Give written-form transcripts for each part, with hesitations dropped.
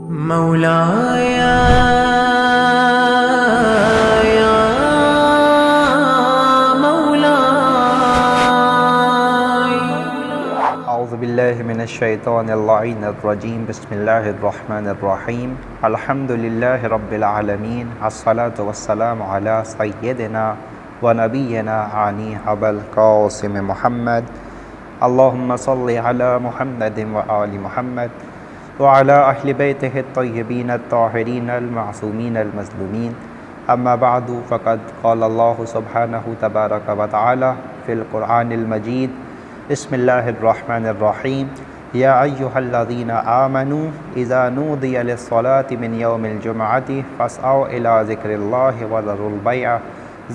مولاي يا مولاي اعوذ باللہ من الشیطان اللعین الرجیم بسم اللہ الرحمن الرحیم الحمد للہ رب العالمین الصلاة والسلام علی سیدنا و نبینا عنی ابو القاسم محمد اللہم صل علی محمد و آل محمد وعلى أهل بيته الطيبين الطاهرين المعصومين المظلومين أما بعد فقد قال الله سبحانه تبارك وتعالى في القرآن المجيد بسم الله الرحمن الرحيم يا أيها الذين آمنوا إذا نودي للصلاة من يوم الجمعة فاسعوا إلى ذكر الله وذروا البيع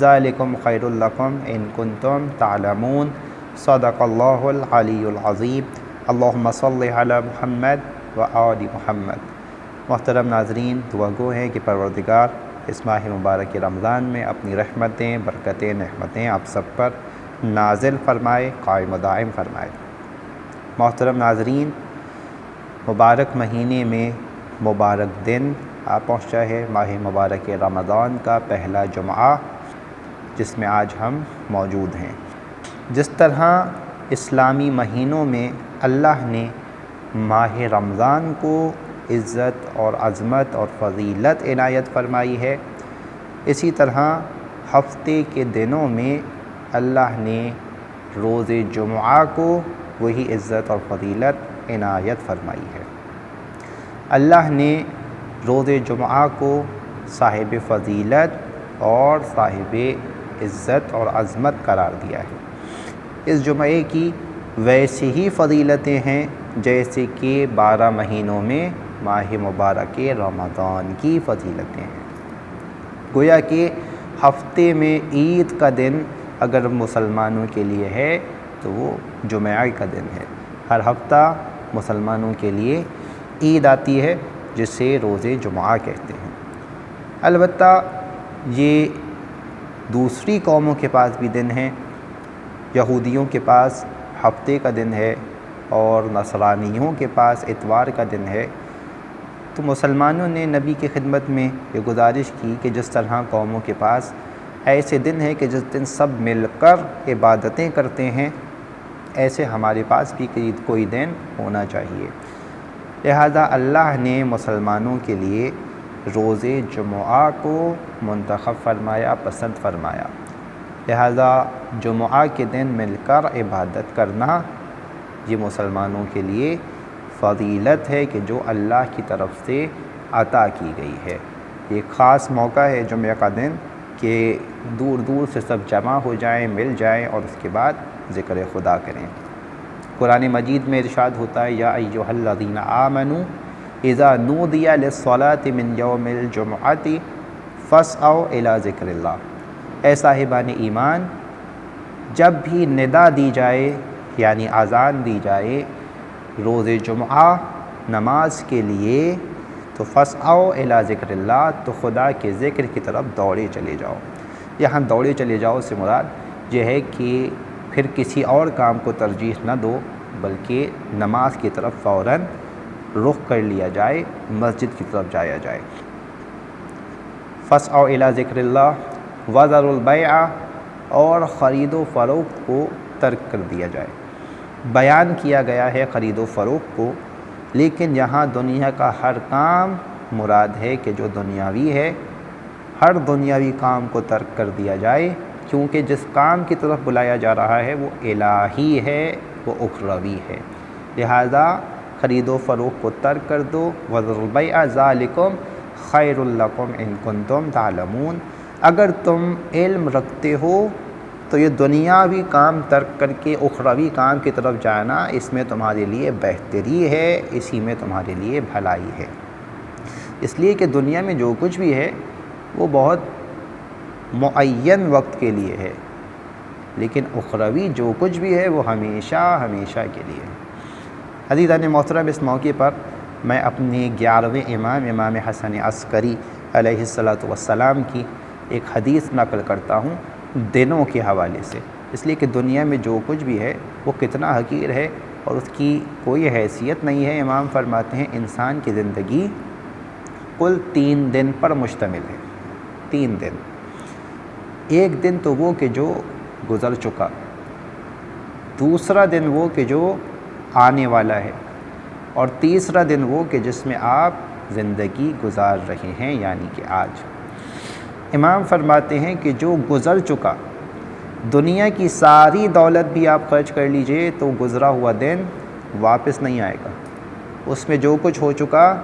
ذلكم خير لكم إن كنتم تعلمون صدق الله العلي العظيم اللهم صل على محمد و آل محمد۔ محترم ناظرین، دعا گو ہیں کہ پروردگار اس ماہ مبارک رمضان میں اپنی رحمتیں، برکتیں، نعمتیں آپ سب پر نازل فرمائے، قائم و دائم فرمائے۔ محترم ناظرین، مبارک مہینے میں مبارک دن آ پہنچا ہے، ماہ مبارک رمضان کا پہلا جمعہ جس میں آج ہم موجود ہیں۔ جس طرح اسلامی مہینوں میں اللہ نے ماہ رمضان کو عزت اور عظمت اور فضیلت عنایت فرمائی ہے، اسی طرح ہفتے کے دنوں میں اللہ نے روز جمعہ کو وہی عزت اور فضیلت عنایت فرمائی ہے۔ اللہ نے روز جمعہ کو صاحب فضیلت اور صاحب عزت اور عظمت قرار دیا ہے۔ اس جمعے کی ویسی ہی فضیلتیں ہیں جیسے کہ 12 مہینوں میں ماہ مبارک رمضان کی فضیلتیں ہیں۔ گویا کہ ہفتے میں عید کا دن اگر مسلمانوں کے لیے ہے تو وہ جمعہ کا دن ہے۔ ہر ہفتہ مسلمانوں کے لیے عید آتی ہے جسے روز جمعہ کہتے ہیں۔ البتہ یہ دوسری قوموں کے پاس بھی دن ہیں۔ یہودیوں کے پاس ہفتے کا دن ہے اور نصرانیوں کے پاس اتوار کا دن ہے۔ تو مسلمانوں نے نبی کی خدمت میں یہ گزارش کی کہ جس طرح قوموں کے پاس ایسے دن ہے کہ جس دن سب مل کر عبادتیں کرتے ہیں، ایسے ہمارے پاس بھی کوئی دن ہونا چاہیے۔ لہذا اللہ نے مسلمانوں کے لیے روز جمعہ کو منتخب فرمایا، پسند فرمایا۔ لہذا جمعہ کے دن مل کر عبادت کرنا یہ مسلمانوں کے لیے فضیلت ہے کہ جو اللہ کی طرف سے عطا کی گئی ہے۔ یہ خاص موقع ہے جمعہ کا دن کہ دور دور سے سب جمع ہو جائیں، مل جائیں اور اس کے بعد ذکر خدا کریں۔ قرآن مجید میں ارشاد ہوتا ہے یا ایھا الذین آمنوا اذا نودی للصلاۃ من یوم الجمعۃ فاسعوا الی ذکر اللہ۔ اے صاحبان ایمان، جب بھی ندا دی جائے یعنی اذان دی جائے روز جمعہ نماز کے لیے تو فاسعوا الی ذکر اللہ، تو خدا کے ذکر کی طرف دوڑے چلے جاؤ۔ یہاں دوڑے چلے جاؤ سے مراد یہ ہے کہ پھر کسی اور کام کو ترجیح نہ دو بلکہ نماز کی طرف فوراً رخ کر لیا جائے، مسجد کی طرف جایا جائے۔ فاسعوا الی ذکر اللہ وذروا البیع، اور خرید و فروخت کو ترک کر دیا جائے۔ بیان کیا گیا ہے خرید و فروخت کو، لیکن یہاں دنیا کا ہر کام مراد ہے کہ جو دنیاوی ہے، ہر دنیاوی کام کو ترک کر دیا جائے، کیونکہ جس کام کی طرف بلایا جا رہا ہے وہ الہی ہے، وہ اخروی ہے۔ لہذا خرید و فروخت کو ترک کر دو۔ وذروا البیع ذالکم خیر لکم ان کنتم تعلمون، اگر تم علم رکھتے ہو تو یہ دنیاوی کام ترک کر کے اخروی کام کی طرف جانا، اس میں تمہارے لیے بہتری ہے، اسی میں تمہارے لیے بھلائی ہے۔ اس لیے کہ دنیا میں جو کچھ بھی ہے وہ بہت معین وقت کے لیے ہے، لیکن اخروی جو کچھ بھی ہے وہ ہمیشہ ہمیشہ کے لیے ہے۔ عزیزان محترم، اس موقع پر میں اپنے 11ویں امام حسن عسکری علیہ السلام کی ایک حدیث نقل کرتا ہوں دنوں کے حوالے سے، اس لیے کہ دنیا میں جو کچھ بھی ہے وہ کتنا حقیر ہے اور اس کی کوئی حیثیت نہیں ہے۔ امام فرماتے ہیں انسان کی زندگی کل 3 دن پر مشتمل ہے۔ 3 دن، ایک دن تو وہ کہ جو گزر چکا، دوسرا دن وہ کہ جو آنے والا ہے، اور تیسرا دن وہ کہ جس میں آپ زندگی گزار رہے ہیں، یعنی کہ آج۔ امام فرماتے ہیں کہ جو گزر چکا، دنیا کی ساری دولت بھی آپ خرچ کر لیجئے تو گزرا ہوا دن واپس نہیں آئے گا۔ اس میں جو کچھ ہو چکا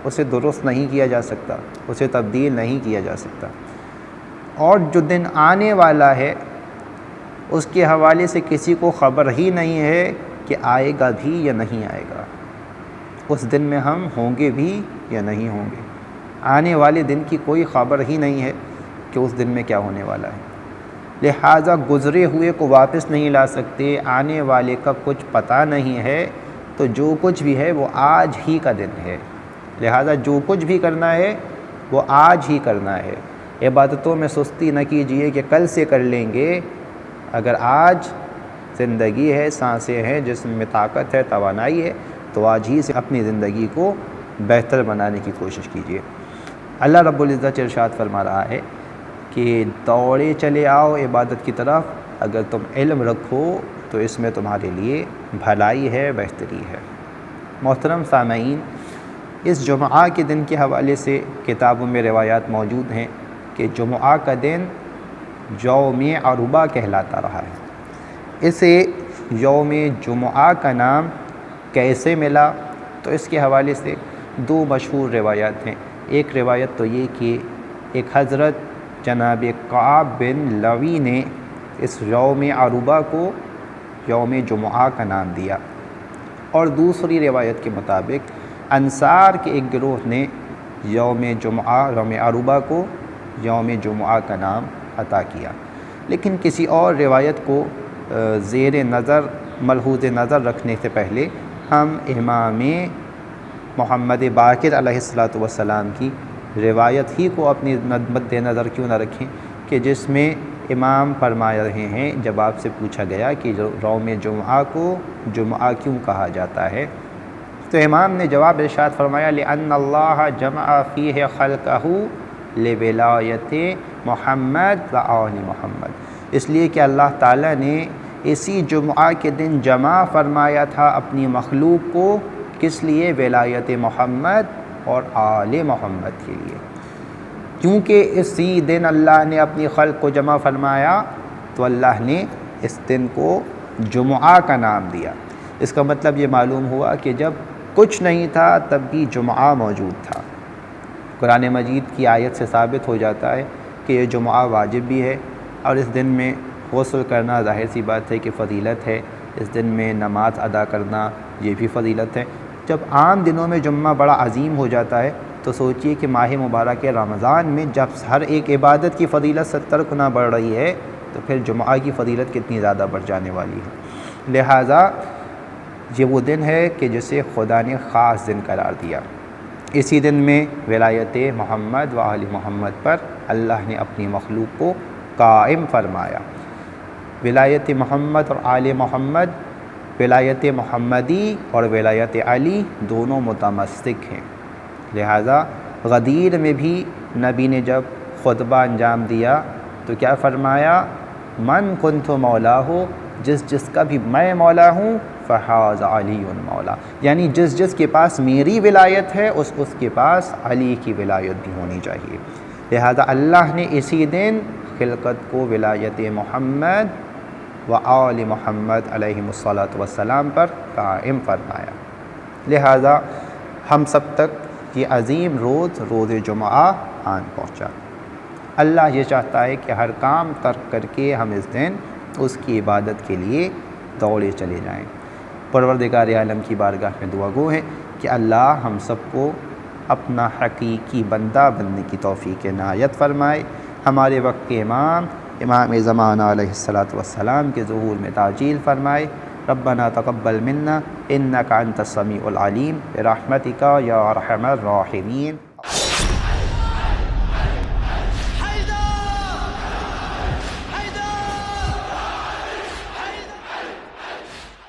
اسے درست نہیں کیا جا سکتا، اسے تبدیل نہیں کیا جا سکتا۔ اور جو دن آنے والا ہے اس کے حوالے سے کسی کو خبر ہی نہیں ہے کہ آئے گا بھی یا نہیں آئے گا، اس دن میں ہم ہوں گے بھی یا نہیں ہوں گے۔ آنے والے دن کی کوئی خبر ہی نہیں ہے کہ اس دن میں کیا ہونے والا ہے، لہٰذا گزرے ہوئے کو واپس نہیں لا سکتے، آنے والے کا کچھ پتہ نہیں ہے، تو جو کچھ بھی ہے وہ آج ہی کا دن ہے، لہٰذا جو کچھ بھی کرنا ہے وہ آج ہی کرنا ہے۔ عبادتوں میں سستی نہ کیجیے کہ کل سے کر لیں گے، اگر آج زندگی ہے، سانسیں ہیں، جسم میں طاقت ہے، توانائی ہے، تو آج ہی سے اپنی زندگی کو بہتر بنانے کی کوشش کیجیے۔ اللہ رب العزت ارشاد فرما رہا ہے کہ دوڑے چلے آؤ عبادت کی طرف، اگر تم علم رکھو تو اس میں تمہارے لیے بھلائی ہے، بہتری ہے۔ محترم سامعین، اس جمعہ کے دن کے حوالے سے کتابوں میں روایات موجود ہیں کہ جمعہ کا دن یوم عربہ کہلاتا رہا ہے۔ اسے یوم جمعہ کا نام کیسے ملا؟ تو اس کے حوالے سے 2 مشہور روایات ہیں۔ ایک روایت تو یہ کہ ایک حضرت جناب کعب بن لوی نے اس یوم عربہ کو یوم جمعہ کا نام دیا، اور دوسری روایت کے مطابق انصار کے ایک گروہ نے یوم عربہ کو یوم جمعہ کا نام عطا کیا۔ لیکن کسی اور روایت کو زیر نظر ملحوظ نظر رکھنے سے پہلے ہم امام محمد باقر علیہ السلام کی روایت ہی کو اپنی مد نظر کیوں نہ رکھیں کہ جس میں امام فرما رہے ہیں، جب آپ سے پوچھا گیا کہ یوم جمعہ کو جمعہ کیوں کہا جاتا ہے، تو امام نے جواب ارشاد فرمایا لِأَنَّ اللَّهَ جَمَعَ فِيهِ خَلْقَهُ لِوِلَایَتِ محمد وآل محمد، اس لیے کہ اللہ تعالیٰ نے اسی جمعہ کے دن جمع فرمایا تھا اپنی مخلوق کو، کس لیے؟ ولایت محمد اور آل محمد کے لیے۔ کیونکہ اسی دن اللہ نے اپنی خلق کو جمع فرمایا تو اللہ نے اس دن کو جمعہ کا نام دیا۔ اس کا مطلب یہ معلوم ہوا کہ جب کچھ نہیں تھا تب بھی جمعہ موجود تھا۔ قرآن مجید کی آیت سے ثابت ہو جاتا ہے کہ یہ جمعہ واجب بھی ہے، اور اس دن میں غسل کرنا ظاہر سی بات ہے کہ فضیلت ہے، اس دن میں نماز ادا کرنا یہ بھی فضیلت ہے۔ جب عام دنوں میں جمعہ بڑا عظیم ہو جاتا ہے تو سوچئے کہ ماہ مبارک رمضان میں جب ہر ایک عبادت کی فضیلت 70 گنا بڑھ رہی ہے تو پھر جمعہ کی فضیلت کتنی زیادہ بڑھ جانے والی ہے۔ لہٰذا یہ وہ دن ہے کہ جسے خدا نے خاص دن قرار دیا۔ اسی دن میں ولایت محمد و آل محمد پر اللہ نے اپنی مخلوق کو قائم فرمایا۔ ولایت محمد اور آل محمد، ولایت محمدی اور ولایت علی دونوں متمسک ہیں، لہٰذا غدیر میں بھی نبی نے جب خطبہ انجام دیا تو کیا فرمایا؟ من کنت مولا ہو، جس کا بھی میں مولا ہوں، فحاز علی مولا، یعنی جس کے پاس میری ولایت ہے اس کے پاس علی کی ولایت بھی ہونی چاہیے۔ لہذا اللہ نے اسی دن خلقت کو ولایت محمد و آل محمد علیہ السلام پر قائم فرمایا۔ لہذا ہم سب تک یہ عظیم روز جمعہ آن پہنچا۔ اللہ یہ چاہتا ہے کہ ہر کام ترک کر کے ہم اس دن اس کی عبادت کے لیے دوڑے چلے جائیں۔ پروردگار عالم کی بارگاہ میں دعا گو ہے کہ اللہ ہم سب کو اپنا حقیقی بندہ بننے کی توفیق عنایت فرمائے۔ ہمارے وقت کے امام زمانہ علیہ السلام کے ظہور میں تعجیل فرمائے۔ ربنا تقبل منا انک انت السمیع العلیم برحمتک یا ارحم الراحمین۔